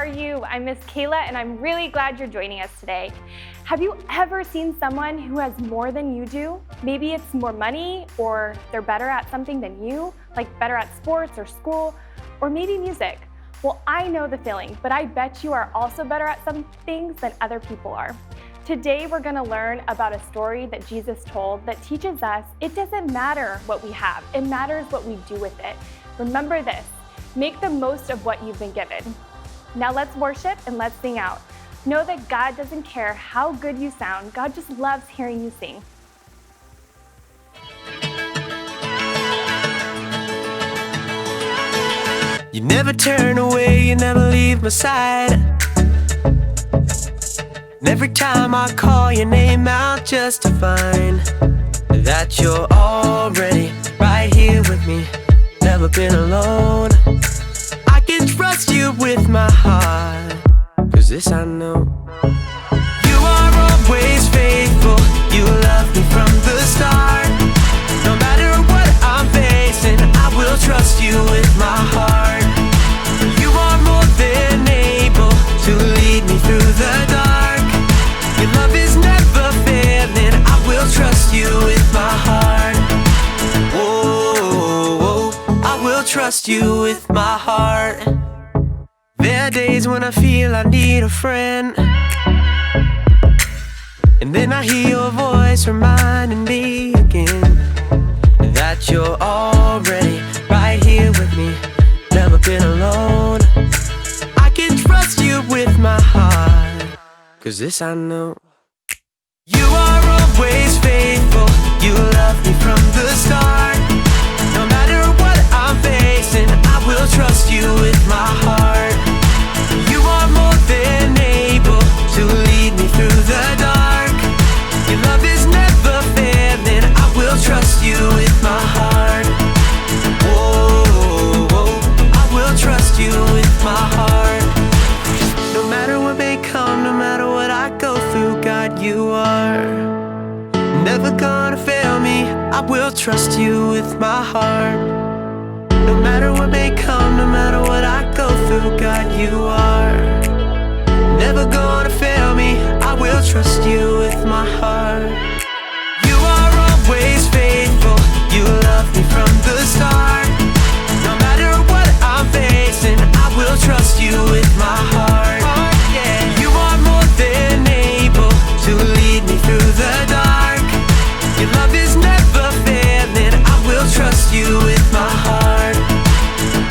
are you? I'm Miss Kayla, and I'm really glad you're joining us today. Have you ever seen someone who has more than you do? Maybe it's more money, or they're better at something than you, like better at sports or school, or maybe music. Well, I know the feeling, but I bet you are also better at some things than other people are. Today, we're gonna learn about a story that Jesus told that teaches us it doesn't matter what we have, it matters what we do with it. Remember this, make the most of what you've been given. Now let's worship and let's sing out. Know that God doesn't care how good you sound, God just loves hearing you sing. You never turn away, you never leave my side. And every time I call your name out just to find that you're already right here with me, never been alone. I can trust you with my heart, 'cause this I know. You are always faithful, you love me from the start. No matter what I'm facing, I will trust you with my heart. You are more than able to lead me through the dark. Your love is never failing, I will trust you with my heart. Whoa, I will trust you with my heart. There are days when I feel I need a friend, and then I hear your voice reminding me again that you're already right here with me, never been alone. I can trust you with my heart, 'cause this I know. You are always faithful, you love me from the start. No matter what I'm facing, I will trust you with my heart. You are more than able to lead me through the dark. Your love is never failing, I will trust you with my heart. Whoa, I will trust you with my heart. No matter what may come, no matter what I go through, God, you are never gonna fail me, I will trust you with my heart. No matter what may come, no matter what I go through, God, you are never gonna fail me, I will trust you with my heart. You are always faithful, you love me from the start. No matter what I'm facing, I will trust you with my heart. You are more than able to lead me through the dark. Your love is never failing, I will trust you with my heart.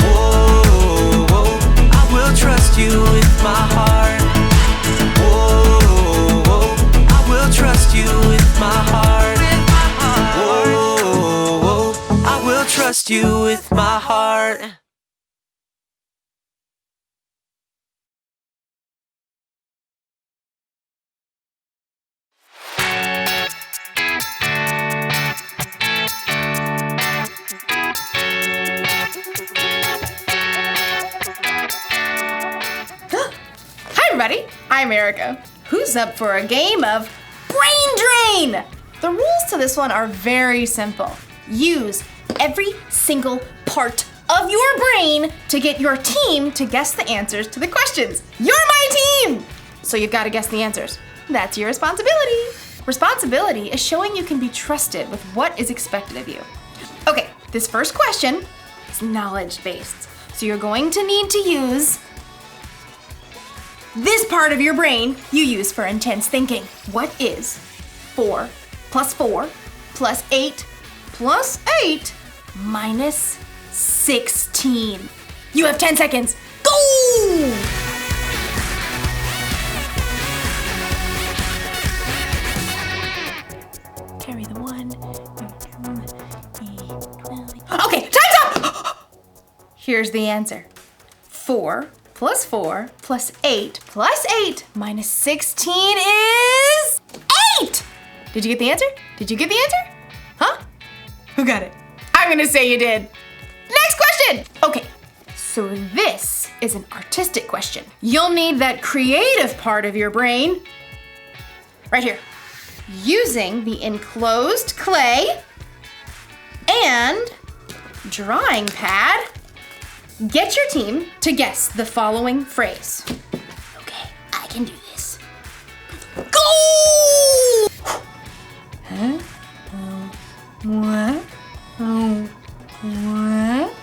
Whoa, I will trust you with my heart. Whoa, I will trust you with my heart. Whoa, I will trust you with my heart. Hi everybody, I'm Erica. Who's up for a game of Brain Drain? The rules to this one are very simple. Use every single part of your brain to get your team to guess the answers to the questions. You're my team! So you've got to guess the answers. That's your responsibility. Responsibility is showing you can be trusted with what is expected of you. Okay, this first question is knowledge-based. So you're going to need to use this part of your brain you use for intense thinking. What is 4 plus 4 plus 8 plus 8 minus 16? You have 10 seconds. Go! Carry the 1. Okay, time's up! Here's the answer. 4 plus 4 plus 8 plus 8 minus 16 is 8! Did you get the answer? Did you get the answer? Huh? Who got it? I'm gonna say you did. Next question! Okay, so this is an artistic question. You'll need that creative part of your brain right here. Using the enclosed clay and drawing pad, get your team to guess the following phrase. can do this. Go! Huh? Oh, what? Oh, what?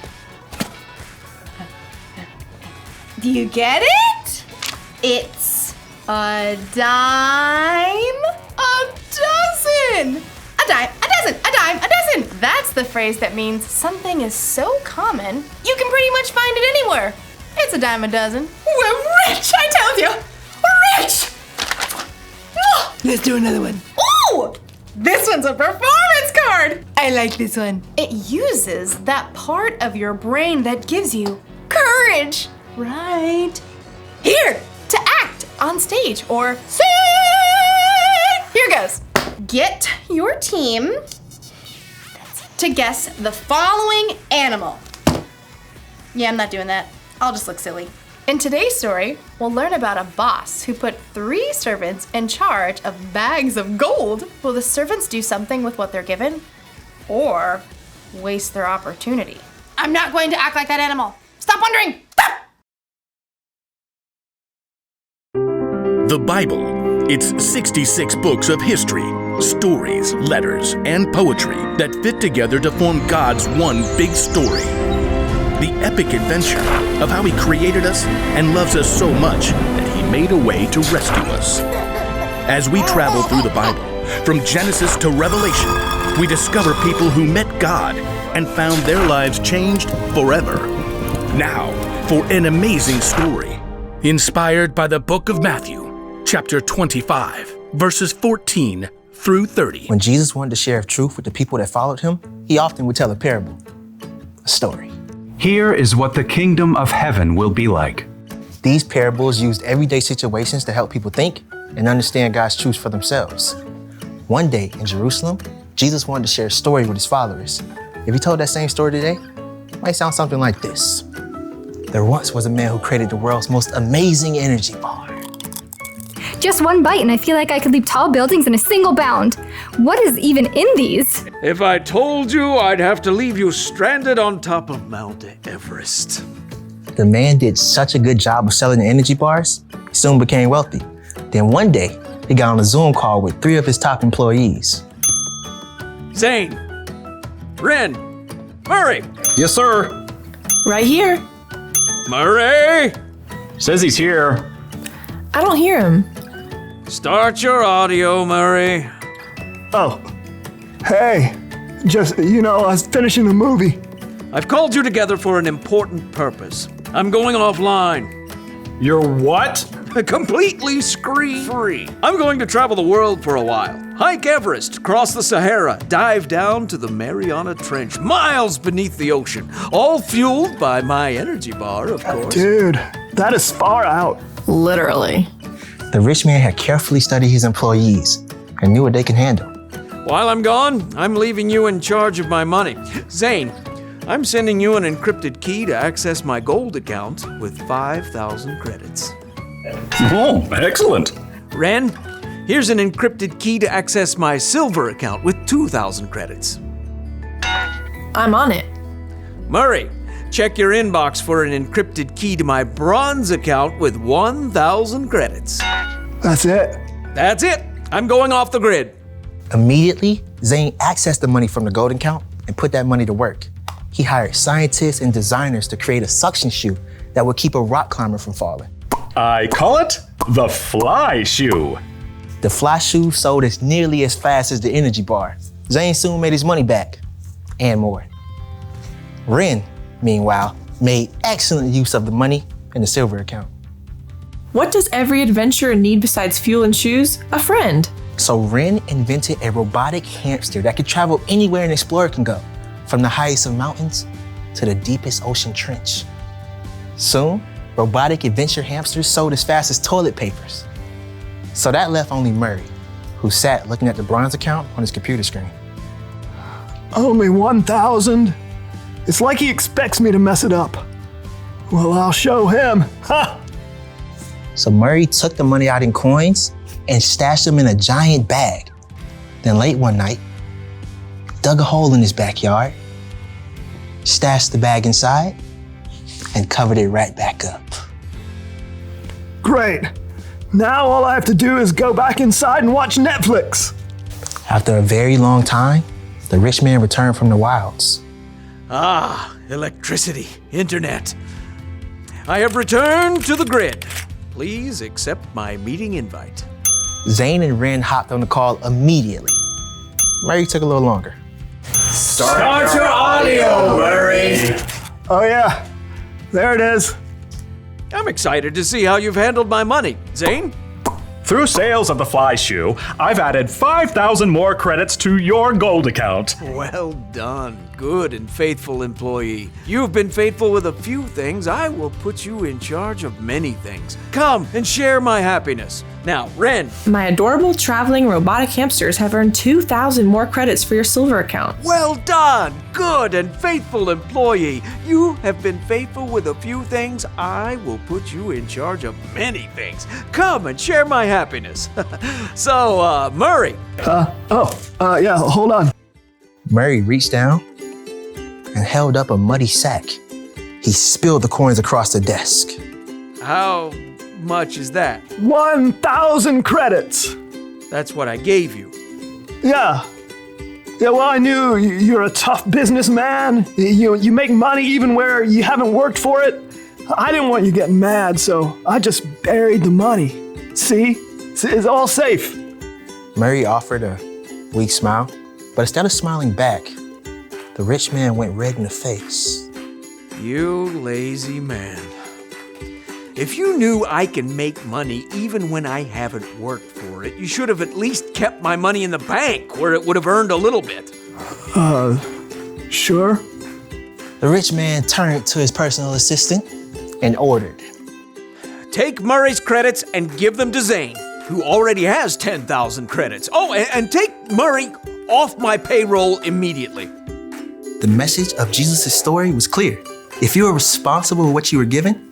Do you get it? It's a dime a dozen. A dime, a dozen, a dime, a dozen. That's the phrase that means something is so common, you can pretty much find it anywhere. It's a dime a dozen. We're rich, I tell you. We're rich. Let's do another one. Ooh! This one's a performance card. I like this one. It uses that part of your brain that gives you courage. Right. Here, to act on stage or sing. Here goes. Get your team to guess the following animal. Yeah, I'm not doing that. I'll just look silly. In today's story, we'll learn about a boss who put 3 servants in charge of bags of gold. Will the servants do something with what they're given or waste their opportunity? I'm not going to act like that animal. Stop wondering. Stop! The Bible. It's 66 books of history, stories, letters, and poetry that fit together to form God's one big story. The epic adventure of how He created us and loves us so much that He made a way to rescue us. As we travel through the Bible, from Genesis to Revelation, we discover people who met God and found their lives changed forever. Now, for an amazing story, inspired by the book of Matthew, chapter 25, verses 14 through 30. When Jesus wanted to share truth with the people that followed Him, He often would tell a parable, a story. Here is what the kingdom of heaven will be like. These parables used everyday situations to help people think and understand God's truth for themselves. One day in Jerusalem, Jesus wanted to share a story with His followers. If He told that same story today, it might sound something like this. There once was a man who created the world's most amazing energy bar. Just one bite and I feel like I could leap tall buildings in a single bound. What is even in these? If I told you, I'd have to leave you stranded on top of Mount Everest. The man did such a good job of selling the energy bars, he soon became wealthy. Then one day, he got on a Zoom call with 3 of his top employees. Zane, Ren, Murray, Yes, sir. Right here. Murray, Says he's here. I don't hear him. start your audio, Murray. Oh, hey, just, I was finishing a movie. I've called you together for an important purpose. I'm going offline. You're what? Completely screen-free. I'm going to travel the world for a while. Hike Everest, cross the Sahara, dive down to the Mariana Trench, miles beneath the ocean, all fueled by my energy bar, of course. Dude, that is far out. Literally. The rich man had carefully studied his employees and knew what they can handle. While I'm gone, I'm leaving you in charge of my money. Zane, I'm sending you an encrypted key to access my gold account with 5,000 credits. Oh, excellent. Ren, here's an encrypted key to access my silver account with 2,000 credits. I'm on it. Murray, check your inbox for an encrypted key to my bronze account with 1,000 credits. That's it. That's it. I'm going off the grid. Immediately, Zane accessed the money from the gold account and put that money to work. He hired scientists and designers to create a suction shoe that would keep a rock climber from falling. I call it the fly shoe. The fly shoe sold as nearly as fast as the energy bar. Zane soon made his money back, and more. Ren, meanwhile, made excellent use of the money in the silver account. What does every adventurer need besides fuel and shoes? A friend. So Ren invented a robotic hamster that could travel anywhere an explorer can go, from the highest of mountains to the deepest ocean trench. Soon, robotic adventure hamsters sold as fast as toilet papers. So that left only Murray, who sat looking at the bronze account on his computer screen. Only 1,000? It's like he expects me to mess it up. Well, I'll show him. Ha! So Murray took the money out in coins and stashed them in a giant bag. Then late one night, dug a hole in his backyard, stashed the bag inside, and covered it right back up. Great. Now all I have to do is go back inside and watch Netflix. After a very long time, the rich man returned from the wilds. Ah, electricity, internet. I have returned to the grid. Please accept my meeting invite. Zane and Ren hopped on the call immediately. Murray took a little longer. Start your audio, Murray. Oh yeah, there it is. I'm excited to see how you've handled my money. Zane? Through sales of the fly shoe, I've added 5,000 more credits to your gold account. Well done, good and faithful employee. You've been faithful with a few things. I will put you in charge of many things. Come and share my happiness. Now, Ren. My adorable traveling robotic hamsters have earned 2,000 more credits for your silver account. Well done, good and faithful employee. You have been faithful with a few things. I will put you in charge of many things. Come and share my happiness. So, Murray. Yeah, hold on. Murray reached down and held up a muddy sack. He spilled the coins across the desk. How much is that? 1,000 credits. That's what I gave you. Yeah. Yeah, well, I knew you're a tough businessman. You make money even where you haven't worked for it. I didn't want you getting mad, so I just buried the money. See? It's all safe. Murray offered a weak smile, but instead of smiling back, the rich man went red in the face. You lazy man. If you knew I can make money even when I haven't worked for it, you should have at least kept my money in the bank where it would have earned a little bit. Sure. The rich man turned to his personal assistant and ordered. Take Murray's credits and give them to Zane, who already has 10,000 credits. Oh, and take Murray off my payroll immediately. The message of Jesus' story was clear. If you are responsible for what you were given,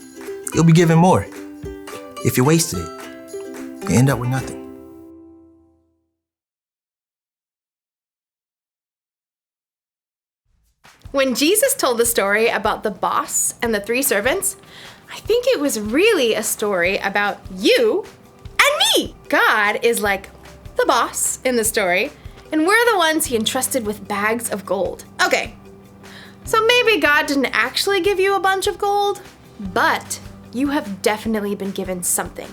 you'll be given more. If you wasted it, you end up with nothing. When Jesus told the story about the boss and the 3 servants, I think it was really a story about you and me. God is like the boss in the story, and we're the ones he entrusted with bags of gold. Okay, so maybe God didn't actually give you a bunch of gold, but you have definitely been given something.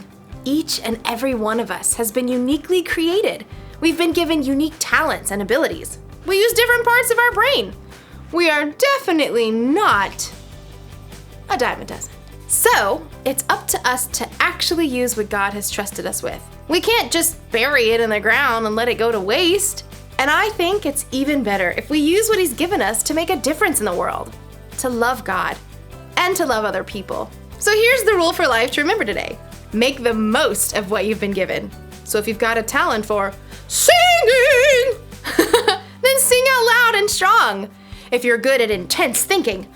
Each and every one of us has been uniquely created. We've been given unique talents and abilities. We use different parts of our brain. We are definitely not a dime a dozen. So, it's up to us to actually use what God has trusted us with. We can't just bury it in the ground and let it go to waste. And I think it's even better if we use what He's given us to make a difference in the world, to love God, and to love other people. So here's the rule for life to remember today. Make the most of what you've been given. So if you've got a talent for singing, then sing out loud and strong. If you're good at intense thinking,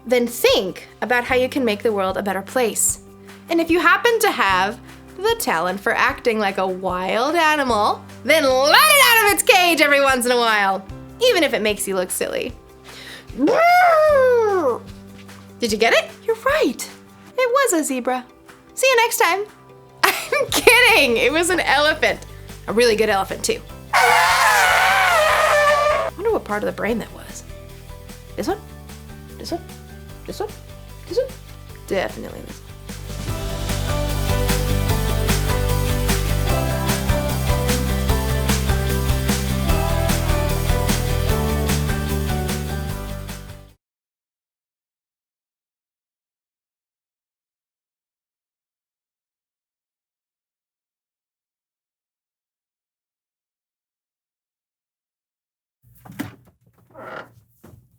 then think about how you can make the world a better place. And if you happen to have the talent for acting like a wild animal, then let it out of its cage every once in a while, even if it makes you look silly. Did you get it? You're right. It was a zebra. See you next time. I'm kidding. It was an elephant. A really good elephant, too. I wonder what part of the brain that was. This one? This one? This one? This one? Definitely this one.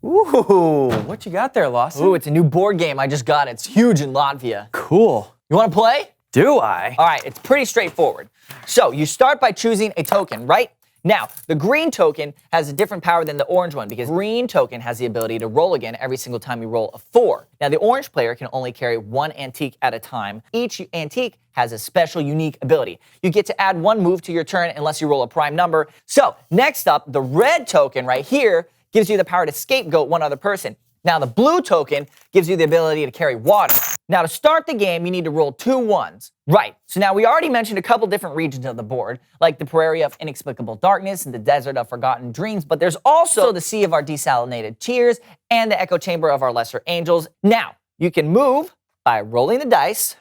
Ooh, what you got there, Lawson? Ooh, it's a new board game I just got. It's huge in Latvia. Cool. You want to play? Do I? All right, it's pretty straightforward. So you start by choosing a token, right? Now, the green token has a different power than the orange one because green token has the ability to roll again every single time you roll a 4. Now, the orange player can only carry 1 antique at a time. Each antique has a special, unique ability. You get to add 1 move to your turn unless you roll a prime number. So, next up, the red token right here gives you the power to scapegoat one other person. Now, the blue token gives you the ability to carry water. Now, to start the game, you need to roll 2 ones. Right. So now we already mentioned a couple different regions of the board, like the Prairie of Inexplicable Darkness and the Desert of Forgotten Dreams, but there's also the Sea of our Desalinated Tears and the Echo Chamber of our Lesser Angels. Now, you can move by rolling the dice,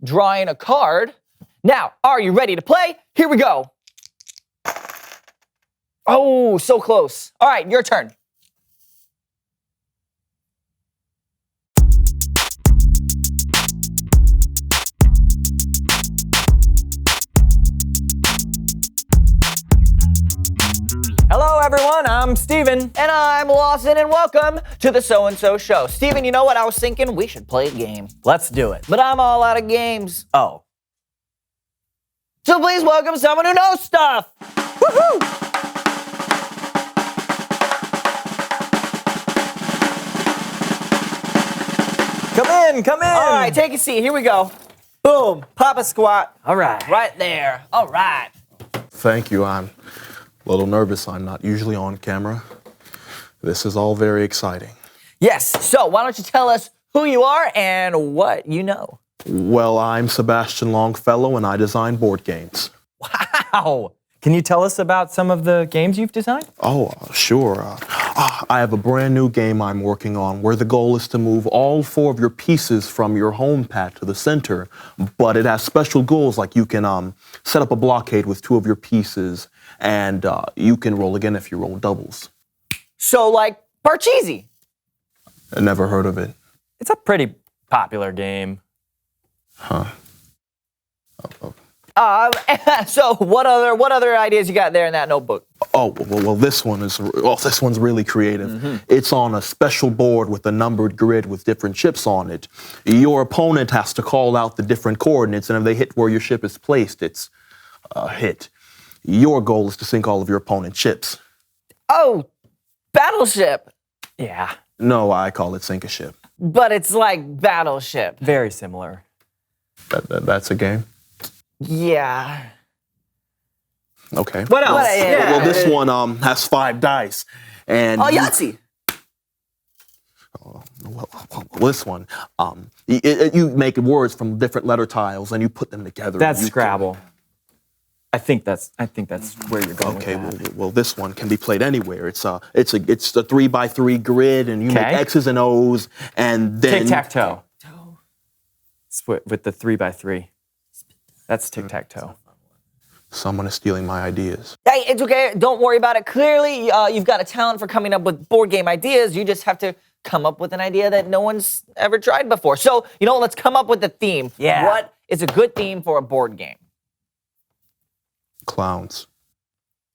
drawing a card. Now, are you ready to play? Here we go. Oh, so close. All right, your turn. Hello, everyone. I'm Steven. And I'm Lawson, and welcome to the So and So Show. Steven, you know what? I was thinking we should play a game. Let's do it. But I'm all out of games. Oh. So please welcome someone who knows stuff. Woohoo! Come in. All right, take a seat. Here we go. Boom. Pop a squat. All right. Right there. All right. Thank you. I'm a little nervous. I'm not usually on camera. This is all very exciting. Yes. So why don't you tell us who you are and what you know? Well, I'm Sebastian Longfellow, and I design board games. Wow. Can you tell us about some of the games you've designed? Oh, sure. I have a brand new game I'm working on where the goal is to move all 4 of your pieces from your home pad to the center, but it has special goals like you can set up a blockade with 2 of your pieces, and you can roll again if you roll doubles. So like Parcheesi. I never heard of it. It's a pretty popular game. Huh. So what other ideas you got there in that notebook? Oh, well, this one's really creative. Mm-hmm. It's on a special board with a numbered grid with different ships on it. Your opponent has to call out the different coordinates, and if they hit where your ship is placed, it's a hit. Your goal is to sink all of your opponent's ships. Oh, Battleship. Yeah. No, I call it sink a ship. But it's like Battleship. Very similar. That's a game? Yeah. Okay. What else? Well, this one has 5 dice. And Yahtzee. Well, this one, you make words from different letter tiles and you put them together. That's Scrabble. I think that's where you're going. Okay, with that. well, this one can be played anywhere. It's a 3x3 grid, and you make X's and O's, and then tic-tac-toe. With the 3x3. That's tic-tac-toe. Someone is stealing my ideas. Hey, it's okay. Don't worry about it. Clearly, you've got a talent for coming up with board game ideas. You just have to come up with an idea that no one's ever tried before. So, let's come up with a theme. Yeah. What is a good theme for a board game? Clowns.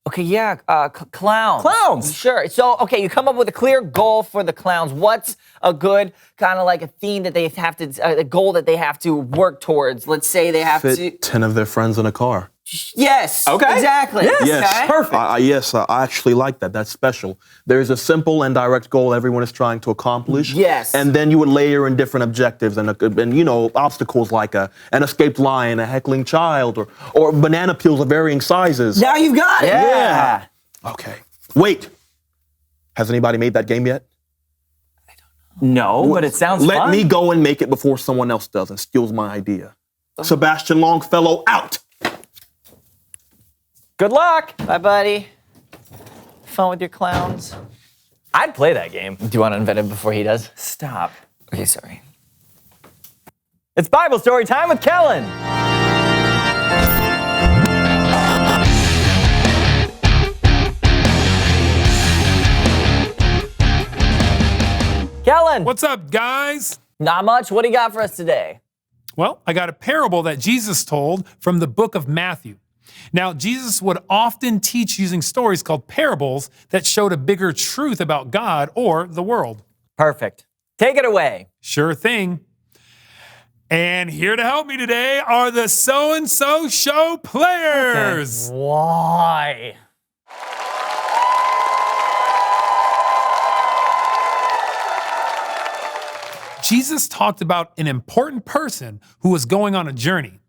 Okay, yeah, clowns. Clowns! Sure. So, okay, you come up with a clear goal for the clowns. What's a good kind of like a theme that they have to, a goal that they have to work towards? Let's say they have Fit to... 10 of their friends in a car. Yes. Okay. Exactly. Yes. Okay. Perfect. Yes, I actually like that. That's special. There's a simple and direct goal everyone is trying to accomplish. Yes. And then you would layer in different objectives and obstacles like an escaped lion, a heckling child, or banana peels of varying sizes. Now you've got it. Yeah. Okay. Wait. Has anybody made that game yet? No, but it sounds Let fun. me go and make it before someone else does and steals my idea. Sebastian Longfellow out. Good luck. Bye, buddy. Fun with your clowns. I'd play that game. Do you want to invent it before he does? Stop. Okay, sorry. It's Bible story time with Kellen. Kellen. What's up, guys? Not much. What do you got for us today? Well, I got a parable that Jesus told from the book of Matthew. Now, Jesus would often teach using stories called parables that showed a bigger truth about God or the world. Perfect. Take it away. Sure thing. And here to help me today are the So and So Show players. Okay. Why? Jesus talked about an important person who was going on a journey,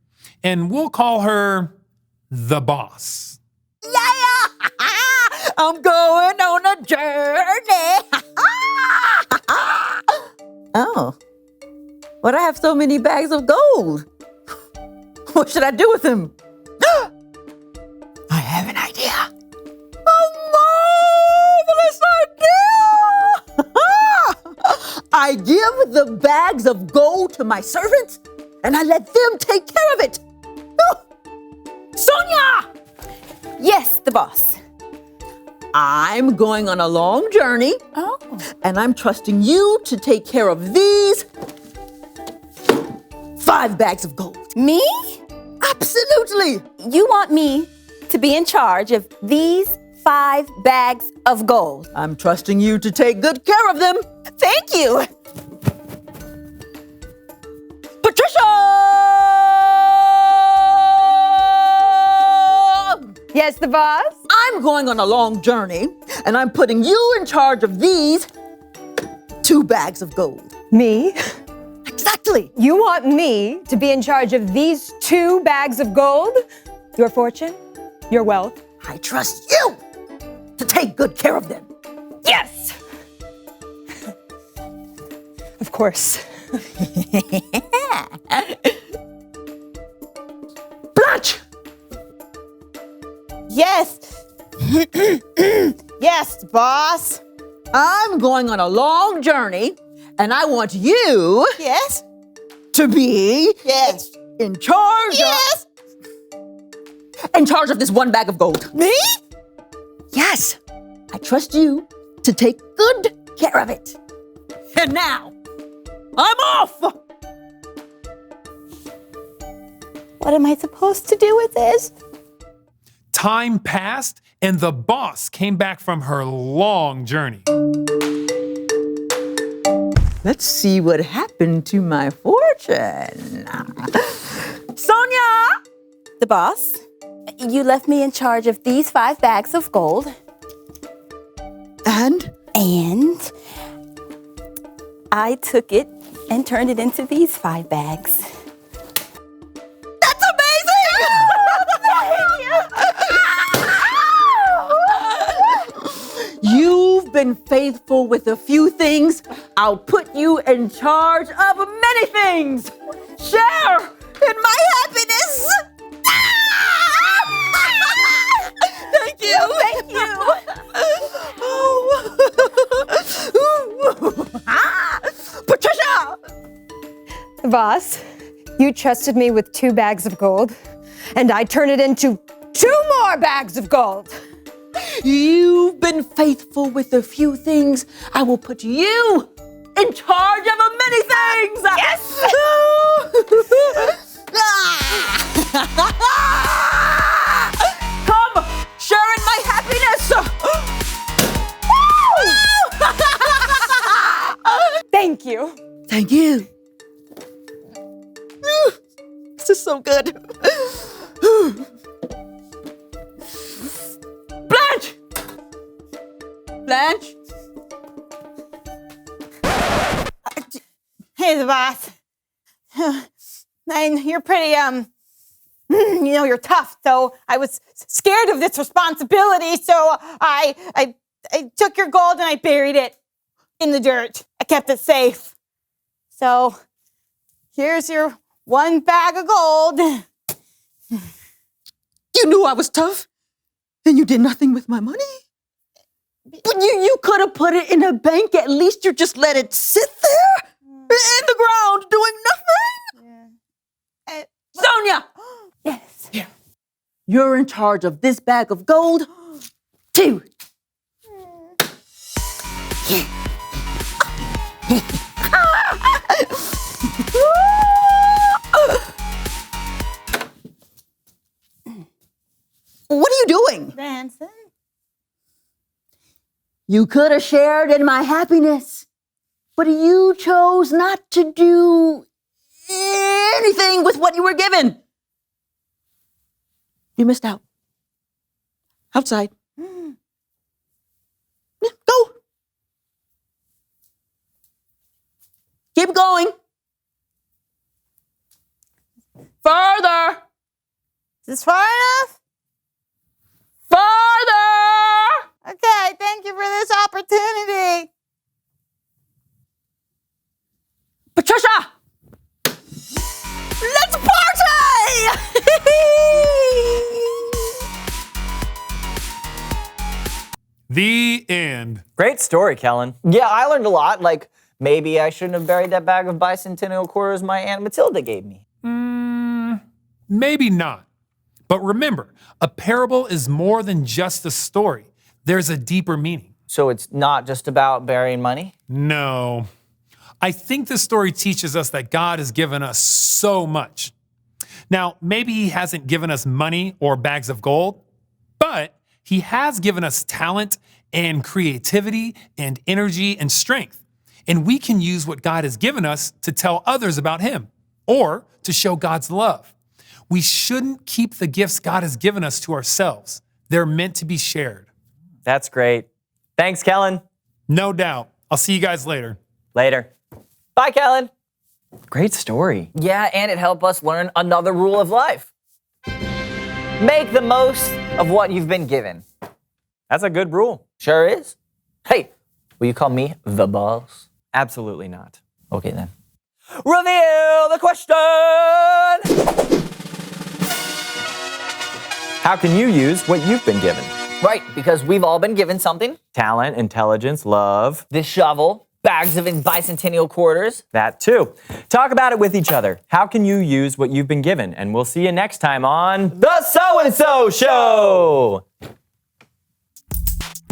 and we'll call her the boss. Yeah, I'm going on a journey. Oh. But I have so many bags of gold. What should I do with them? I have an idea. A marvelous idea! I give the bags of gold to my servants and I let them take care of it. Sonia! Yes, the boss. I'm going on a long journey. Oh. And I'm trusting you to take care of these 5 bags of gold. Me? Absolutely. You want me to be in charge of these 5 bags of gold? I'm trusting you to take good care of them. Thank you. Patricia! Yes, the boss? I'm going on a long journey, and I'm putting you in charge of these 2 bags of gold. Me? Exactly. You want me to be in charge of these 2 bags of gold? Your fortune? Your wealth? I trust you to take good care of them. Yes! Of course. Blanche! Yes. Yes, boss. I'm going on a long journey, and I want you Yes. to be Yes. in charge Yes. in charge of this 1 bag of gold. Me? Yes. I trust you to take good care of it. And now, I'm off! What am I supposed to do with this? Time passed, and the boss came back from her long journey. Let's see what happened to my fortune. Sonia! The boss? You left me in charge of these 5 bags of gold. And? And I took it and turned it into these 5 bags. That's amazing! You've been faithful with a few things. I'll put you in charge of many things. Share in my happiness. Thank you. Thank you. Patricia! Boss, you trusted me with 2 bags of gold, and I turned it into 2 more bags of gold. You've been faithful with a few things. I will put you in charge of many things. Yes! Come, share in my happiness. Thank you. Thank you. This is so good. Blanche! Blanche? Hey, the boss. And you're pretty, you're tough, so I was scared of this responsibility, so I took your gold and I buried it in the dirt. I kept it safe. So here's your 1 bag of gold. You knew I was tough, and you did nothing with my money. But you could have put it in a bank. At least you just let it sit there in the ground doing nothing. Sonia! Yes. Here. You're in charge of this bag of gold, too. What are you doing? Dancing. You could have shared in my happiness, but you chose not to do anything with what you were given. You missed out. Outside. Go. Keep going. Further. Is this far enough? Further. Okay, thank you for this opportunity. Patricia! land. Great story, Kellen. Yeah, I learned a lot. Like, maybe I shouldn't have buried that bag of bicentennial quarters my Aunt Matilda gave me. Maybe not. But remember, a parable is more than just a story. There's a deeper meaning. So it's not just about burying money? No. I think the story teaches us that God has given us so much. Now, maybe he hasn't given us money or bags of gold, but he has given us talent and creativity and energy and strength. And we can use what God has given us to tell others about him or to show God's love. We shouldn't keep the gifts God has given us to ourselves. They're meant to be shared. That's great. Thanks, Kellen. No doubt. I'll see you guys later. Later. Bye, Kellen. Great story. Yeah, and it helped us learn another rule of life. Make the most of what you've been given. That's a good rule. Sure is. Hey, will you call me the boss? Absolutely not. Okay, then. Reveal the question! How can you use what you've been given? Right, because we've all been given something. Talent, intelligence, love. This shovel, bags of bicentennial quarters. That too. Talk about it with each other. How can you use what you've been given? And we'll see you next time on The So-and-So Show!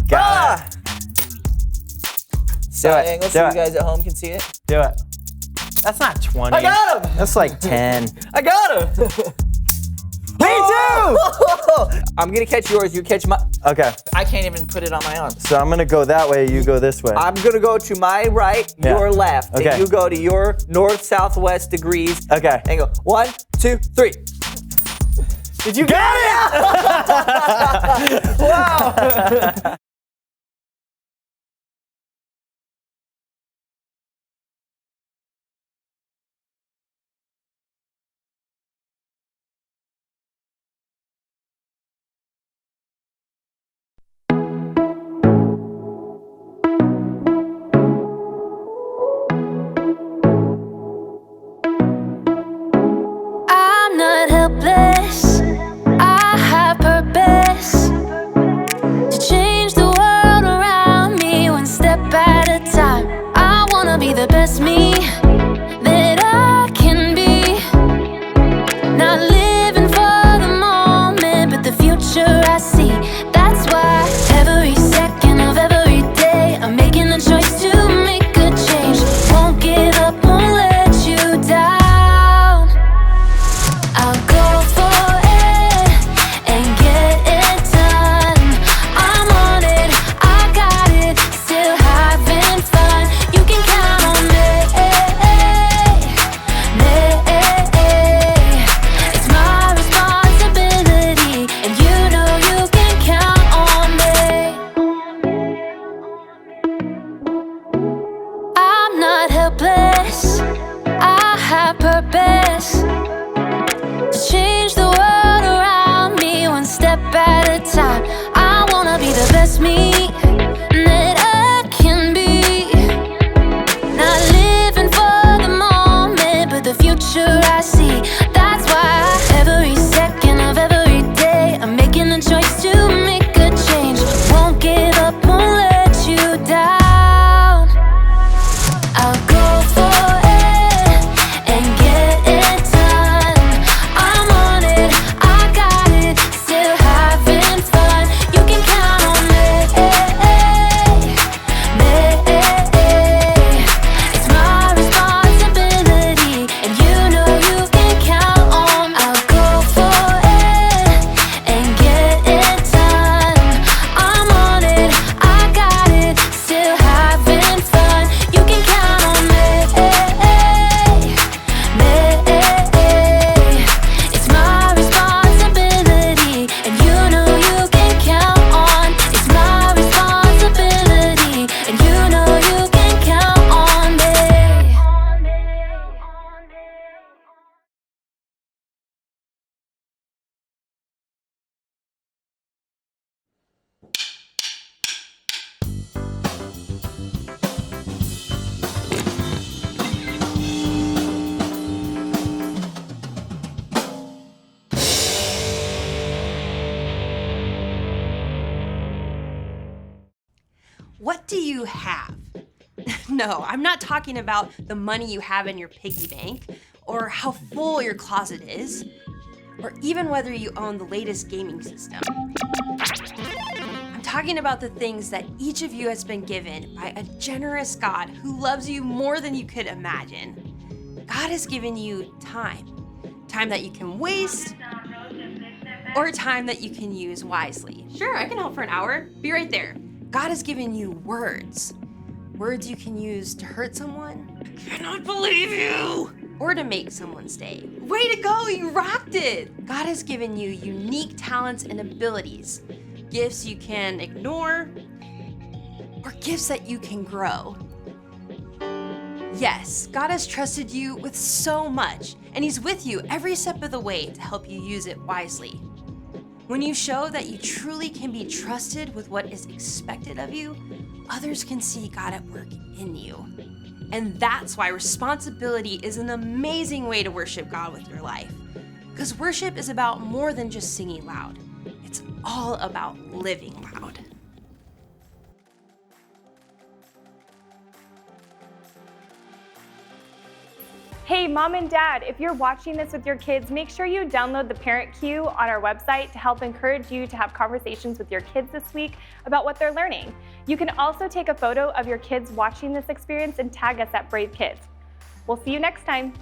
Got it. Do it. Angle so you guys at home can see it. Do it. That's not 20. I got him! That's like 10. I got him! Me too! I'm gonna catch yours, you catch my... Okay. I can't even put it on my arm. So I'm gonna go that way, you go this way. I'm gonna go to my right, your left. Okay. And you go to your north-southwest degrees. Okay. And go 1, 2, 3. Did you get it? Wow! I'm not helpless. I have purpose to change the you have. No, I'm not talking about the money you have in your piggy bank, or how full your closet is, or even whether you own the latest gaming system. I'm talking about the things that each of you has been given by a generous God who loves you more than you could imagine. God has given you time. Time that you can waste, or time that you can use wisely. Sure, I can help for an hour. Be right there. God has given you words. Words you can use to hurt someone. I cannot believe you! Or to make someone stay. Way to go, you rocked it! God has given you unique talents and abilities. Gifts you can ignore, or gifts that you can grow. Yes, God has trusted you with so much, and He's with you every step of the way to help you use it wisely. When you show that you truly can be trusted with what is expected of you, others can see God at work in you. And that's why responsibility is an amazing way to worship God with your life. Because worship is about more than just singing loud. It's all about living loud. Hey, Mom and Dad, if you're watching this with your kids, make sure you download the Parent Cue on our website to help encourage you to have conversations with your kids this week about what they're learning. You can also take a photo of your kids watching this experience and tag us at Brave Kids. We'll see you next time.